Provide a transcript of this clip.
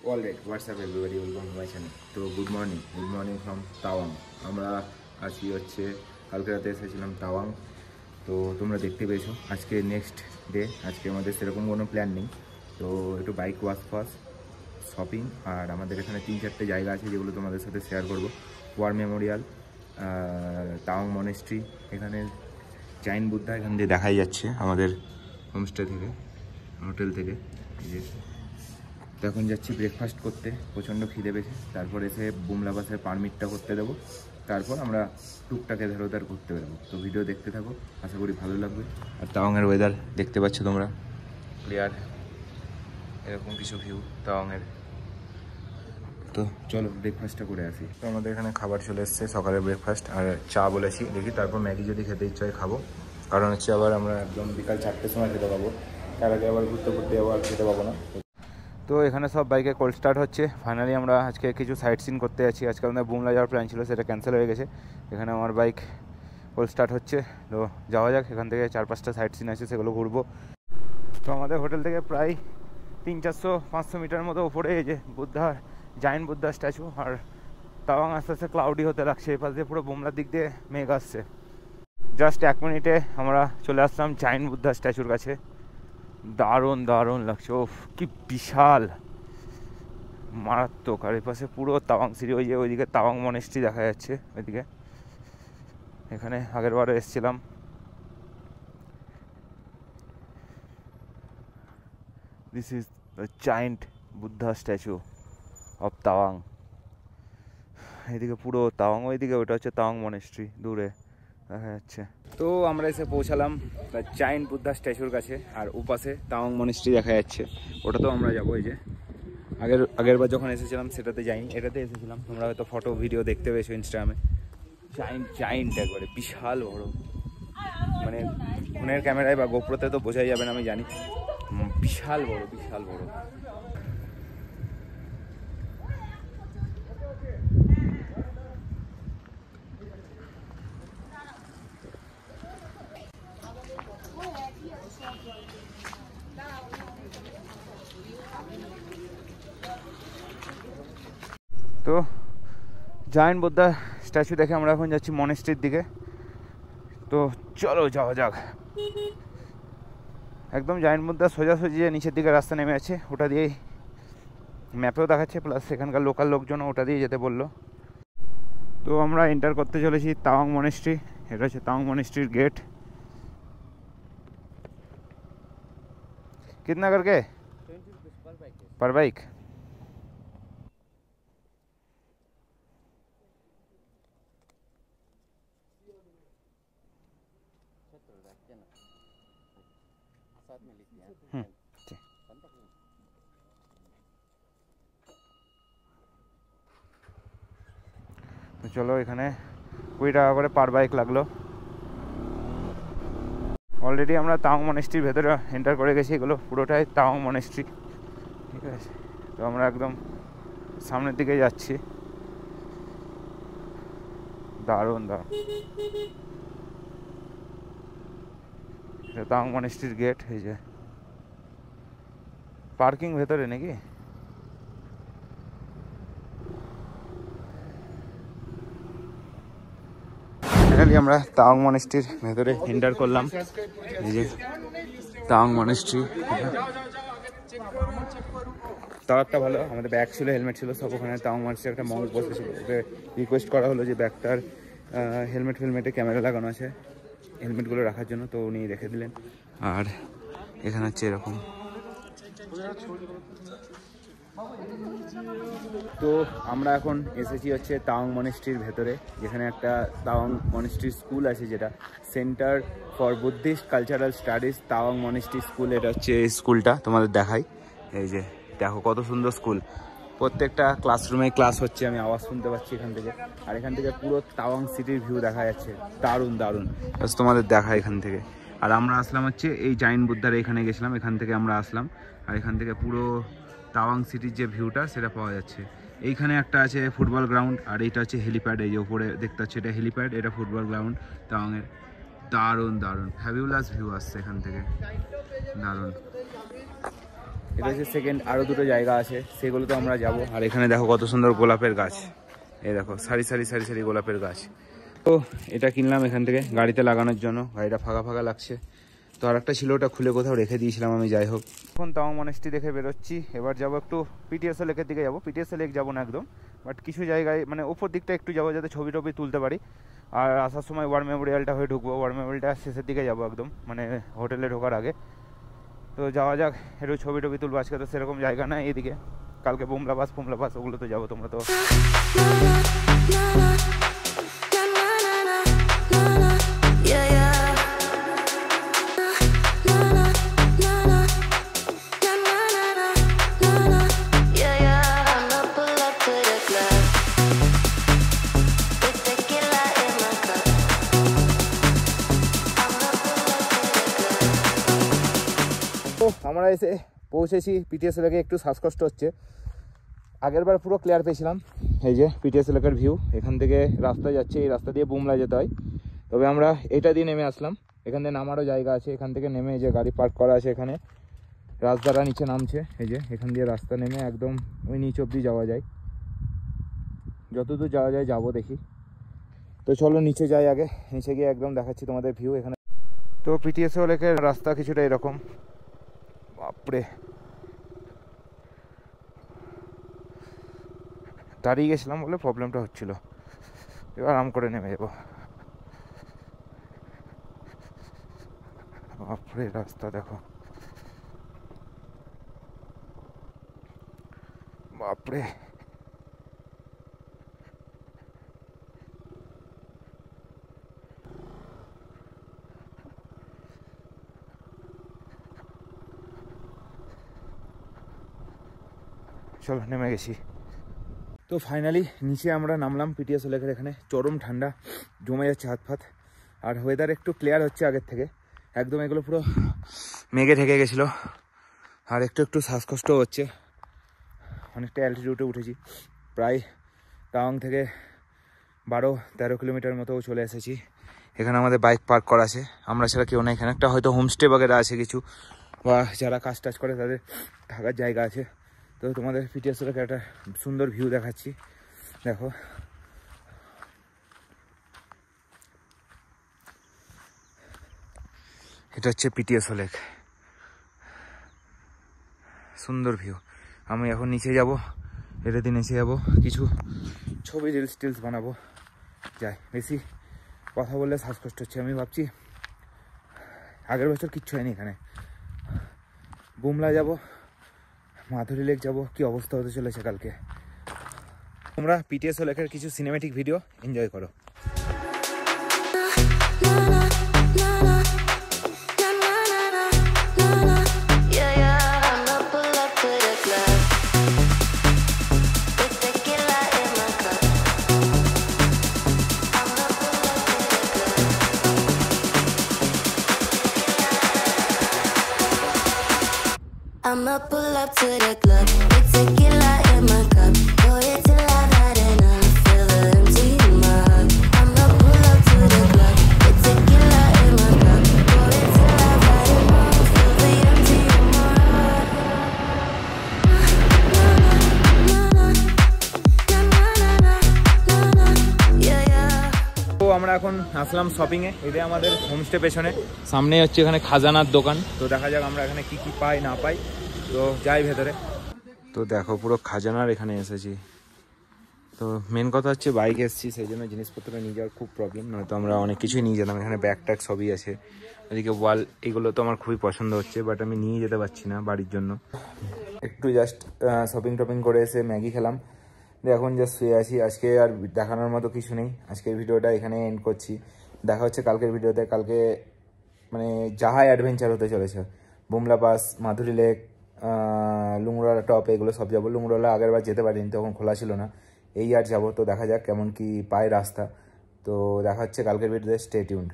All right, what's up everybody, welcome to my channel. তো good morning from Tawang. আমরা আজকে হচ্ছে কালকে রাতে এসেছিলাম তাওয়াং। তো তোমরা দেখতে পেয়েছো আজকে নেক্সট ডে। আজকে আমাদের সেরকম কোনো প্ল্যান নেই, তো একটু বাইক ওয়াশ ফাস শপিং, আর আমাদের এখানে 3-4টে জায়গা আছে যেগুলো তোমাদের সাথে শেয়ার করবো। ওয়ার মেমোরিয়াল, তাওয়াং মনেস্ট্রি, এখানে জাইন বুদ্ধা এখান দিয়ে দেখাই যাচ্ছে আমাদের হোমস্টে থেকে, হোটেল থেকে। এই যে তো এখন যাচ্ছি ব্রেকফাস্ট করতে, প্রচণ্ড খিদে পেয়েছে। তারপর এসে বুমলা বাসের পারমিটটা করতে দেবো, তারপর আমরা টুকটাকে ধারোধার করতে বেরোবো। তো ভিডিও দেখতে থাকো, আশা করি ভালো লাগবে। আর তাওয়াংয়ের ওয়েদার দেখতে পাচ্ছ তোমরা, ক্লিয়ার এরকম কিছু ভিউ তাওয়াংয়ের। তো চলো ব্রেকফাস্টটা করে আসি। তো আমাদের এখানে খাবার চলে এসছে, সকালের ব্রেকফাস্ট আর চা বলেছি, দেখি তারপর ম্যাগি যদি খেতে ইচ্ছা হয় খাবো। কারণ হচ্ছে আবার আমরা একদম বিকাল 4টের সময় খেতে পাবো, তার আগে আবার ঘুরতে আবার খেতে পাবো না। তো এখানে সব বাইকে কোল্ড স্টার্ট হচ্ছে। ফাইনালি আমরা আজকে কিছু সাইট সিন করতে যাচ্ছি। আজকে আমাদের বুমলা যাওয়ার প্ল্যান ছিল, সেটা ক্যান্সেল হয়ে গেছে। এখানে আমার বাইক কোল্ড স্টার্ট হচ্ছে, তো যাওয়া যাক। এখান থেকে 4-5টা সাইট সিন আছে, সেগুলো ঘুরবো। তো আমাদের হোটেল থেকে প্রায় 300-400 মিটার মতো উপরে এই যে জাইন বুদ্ধা স্ট্যাচু। আর তাওয়াং আস্তে আস্তে ক্লাউডি হতে লাগছে, এই পাশ দিয়ে পুরো বুমলার দিক দিয়ে মেঘ আসছে। জাস্ট 1 মিনিটে আমরা চলে আসলাম জাইন বুদ্ধা স্ট্যাচুর কাছে। দারুণ লাগছে, ওফ কি বিশাল, মারাত্মক। আর এই পাশে পুরো তাওয়াং সিটি, ওই যে ওইদিকে তাওয়াং মনেস্ট্রি দেখা যাচ্ছে ওইদিকে। এখানে আগের বারে এসেছিলাম। This is the giant Buddha statue of Tawang. এদিকে পুরো তাওয়াং, ওইদিকে ওইটা হচ্ছে তাওয়াং মনেস্ট্রি দূরে দেখা যাচ্ছে। তো আমরা এসে পৌঁছালাম দ্য জায়ান্ট বুদ্ধা স্ট্যাচুর কাছে, আর ওপাশে তাওয়াং মনেস্ট্রি দেখা যাচ্ছে। ওটা তো আমরা যাবো। এই যে আগের বার যখন এসেছিলাম সেটাতে যাইনি, এটাতে এসেছিলাম। তোমরা হয়তো ফটো ভিডিও দেখতে পেয়েছো ইনস্টাগ্রামে। জায়ান্ট একবারে বিশাল বড়, মানে ফোনের ক্যামেরায় বা গোপ্রোতে তো বোঝাই যাবে না আমি জানি, বিশাল বড়। তো জায়ান্ট বুদ্ধা স্ট্যাচু দেখে আমরা এখন যাচ্ছি মনেস্ট্রির দিকে। তো চলো যাওয়া যাক। একদম জায়ান্ট বুদ্ধা সোজাসুজি যে নিচের দিকে রাস্তা নেমে আছে, ওটা দিয়েই ম্যাপেও দেখাচ্ছে, প্লাস সেখানকার লোকাল লোকজনও ওটা দিয়ে যেতে বললো। তো আমরা এন্টার করতে চলেছি তাওয়াং মনেস্ট্রি। এটা হচ্ছে তাওয়াং মনেস্ট্রির গেট। कितना करके 20 रुपीस पर बाइक। তো চলো, এখানে 20 টাকা করে পার বাইক লাগলো। অলরেডি আমরা তাওয়াং মনেস্ট্রির ভেতরে এন্টার করে গেছি। এগুলো পুরোটাই তাওয়াং মনেস্ট্রি, ঠিক আছে। তো আমরা একদম সামনের দিকে যাচ্ছি। দারুণ তাওয়াং মনেস্ট্রির গেট। এই যে পার্কিং ভেতরে নাকি, ফাইনালি আমরা তাওয়াং মনেস্ট্রির ভেতরে এন্টার করলাম। এই যে তাওয়াং মনেস্ট্রি। তাও একটা ভালো, আমাদের ব্যাগ ছিল, হেলমেট ছিল সব ওখানে। তাওয়াং মনেস্ট্রি একটা মঙ্ক বসেছিল, ওকে রিকোয়েস্ট করা হলো যে ব্যাগটার হেলমেটে ক্যামেরা লাগানো আছে, হেলমেটগুলো রাখার জন্য, তো উনি রেখে দিলেন। আর এখানে হচ্ছে এরকম। তো আমরা এখন এসেছি হচ্ছে তাওয়াং মনেস্ট্রির ভেতরে, যেখানে একটা তাওয়াং মনেস্ট্রি স্কুল আছে, যেটা centre for Buddhist cultural studies Tawang monastery school. এটা হচ্ছে এই স্কুলটা, তোমাদের দেখাই। এই যে দেখো কত সুন্দর স্কুল, প্রত্যেকটা ক্লাসরুমে ক্লাস হচ্ছে, আমি আওয়াজ শুনতে পাচ্ছি এখান থেকে। আর এখান থেকে পুরো তাওয়াং সিটির ভিউ দেখা যাচ্ছে, দারুণ তোমাদের দেখা এখান থেকে। আর আমরা আসলাম হচ্ছে এই জায়ান্ট বুদ্ধার এখানে গেছিলাম, এখান থেকে আমরা আসলাম। আর এখান থেকে পুরো তাওয়াং সিটির যে ভিউটা সেটা পাওয়া যাচ্ছে। এইখানে একটা আছে ফুটবল গ্রাউন্ড, আর এইটা হচ্ছে হেলিপ্যাড। এই যে উপরে দেখতে পাচ্ছি, এটা হেলিপ্যাড, এটা ফুটবল গ্রাউন্ড তাওয়াংয়ের। দারুণ ফ্যাবিউলাস ভিউ আসছে এখান থেকে, দারুণ। এটা হচ্ছে সেকেন্ড। আরও দুটো জায়গা আছে, সেগুলোতে আমরা যাব। আর এখানে দেখো কত সুন্দর গোলাপের গাছ, এই দেখো সারি সারি সারি সারি গোলাপের গাছ। তো এটা কিনলাম এখান থেকে গাড়িতে লাগানোর জন্য, গাড়িটা ফাঁকা ফাঁকা লাগছে। তো আর একটা ছিল, ওটা খুলে কোথাও রেখে দিয়েছিলাম আমি। যাই হোক, এখন তাওয়াং মনেস্ট্রি দেখে বেরোচ্ছি। এবার যাবো একটু পিটিএসএ লেকের দিকে যাবো। পিটিএসএ লেক যাবো না একদম, বাট কিছু জায়গায় মানে ওপর দিকটা একটু যাবো, যাতে ছবি টবি তুলতে পারি। আর আসার সময় ওয়ার মেমোরিয়ালটা হয়ে ঢুকবো। ওয়ার মেমোরিয়ালটা শেষের দিকে যাবো একদম, মানে হোটেলে ঢোকার আগে। তো যাওয়া যাক, একটু ছবি টবি তুলবো। আজকে তো সেরকম জায়গা না এদিকে, কালকে বুমলা পাস ওগুলো তো যাবো। তোমরা তো আমরা এসে পৌঁছেছি পিটিএস লেকে। একটু শ্বাসকষ্ট হচ্ছে, আগের বার পুরো ক্লিয়ার পেয়েছিলাম। এই যে পিটিএস লেকের ভিউ, এখান থেকে রাস্তা যাচ্ছে, এই রাস্তা দিয়ে বুমলা যেতে হয়। তবে আমরা এটা দিয়ে নেমে আসলাম, এখান থেকে নামারও জায়গা আছে। এখান থেকে নেমে যে গাড়ি পার্ক করা আছে এখানে, রাস্তাটা নিচে নামছে। এই যে এখান দিয়ে রাস্তা নেমে একদম ওই নিচ অব্দি যাওয়া যায়, যতদূর যাওয়া যায় যাবো দেখি। তো চলো নিচে যাই আগে, নিচে গিয়ে একদম দেখাচ্ছি তোমাদের ভিউ এখানে। তো পিটিএস লেকের রাস্তা কিছুটা এরকম। বাপরে, দাঁড়িয়ে গেছিলাম বলে প্রবলেমটা হচ্ছিল। এবার আরাম করে নেমে যাবো। বাপরে রাস্তা দেখো, বাপরে। চলো নেমে গেছি। তো ফাইনালি নিচে আমরা নামলাম পিটিএস লেকের এখানে। চরম ঠান্ডা, জমে যাচ্ছে হাত ফাত। আর ওয়েদার একটু ক্লিয়ার হচ্ছে আগের থেকে একদম। এগুলো পুরো মেঘে ঢেকে গেছিলো। আর একটু একটু শ্বাসকষ্টও হচ্ছে। অনেকটা অ্যালটিটিউডে উঠেছি, প্রায় তাওয়াং থেকে 12-13 কিলোমিটার মতো চলে এসেছি। এখানে আমাদের বাইক পার্ক করা আছে, আমরা ছাড়া কেউ না। এখানে একটা হয়তো হোমস্টে বাগেরা আছে কিছু, বা যারা কাজ টাজ করে তাদের থাকার জায়গা আছে। তো তোমাদের পিটিএস লেকের একটা সুন্দর ভিউ দেখাচ্ছি, দেখো। এটা হচ্ছে পিটিএস লেক, সুন্দর ভিউ। আমি এখন নিচে যাব, এটাতে নিচে যাব, কিছু ছবি রিলস টিলস বানাবো। যাই, বেশি কথা বললে শ্বাসকষ্ট হচ্ছে। আমি ভাবছি আগের বছর কিচ্ছু হয়নি এখানে। বুমলা যাব, মাধুরী লেক যাব, কি অবস্থা হতে চলেছে কালকে। তোমরা পিটিএস লেকের কিছু সিনেমেটিক ভিডিও এনজয় করো। I'ma pull up to the club with tequila in my cup. Pour it till I've had enough. Feel the empty in my heart. I'ma pull up to the club with tequila in my cup. Pour it till I've had enough. Feel the empty in my heart. Yeah, yeah. তো আমরা এখন আসলাম শপিংয়ে। এটা আমাদের homestay পেছনে, সামনেই হচ্ছে এখানে খাজানার দোকান। তো দেখা যাক আমরা এখানে কি কি পাই না পাই। তো যাই ভেতরে। তো দেখো পুরো খাজানার এখানে এসেছি। তো মেন কথা হচ্ছে বাইক এসেছি, সেই জন্য জিনিসপত্র নিয়ে যাওয়ার খুব প্রবলেম। নয়তো আমরা অনেক কিছুই নিয়ে যেতাম। এখানে ব্যাগ ট্যাগ সবই আছে, এদিকে ওয়াল, এগুলো তো আমার খুবই পছন্দ হচ্ছে, বাট আমি নিয়ে যেতে পারছি না বাড়ির জন্য। একটু জাস্ট শপিং টপিং করে এসে ম্যাগি খেলাম, এখন জাস্ট শুয়ে আছি। আজকে আর দেখানোর মতো কিছু নেই। আজকের ভিডিওটা এখানে এন্ড করছি। দেখা হচ্ছে কালকের ভিডিওতে। কালকে মানে যাহাই অ্যাডভেঞ্চার হতে চলেছে। বুমলা পাস, মাধুরী লেক, লুংরোলা টপ, এগুলো সব যাবো। লুংরোলা আগের বার যেতে পারিনি, তখন খোলা ছিল না। এই আর যাবো। তো দেখা যাক কেমন কি পায় রাস্তা। তো দেখা হচ্ছে কালকের ভিডিওতে। Stay tuned.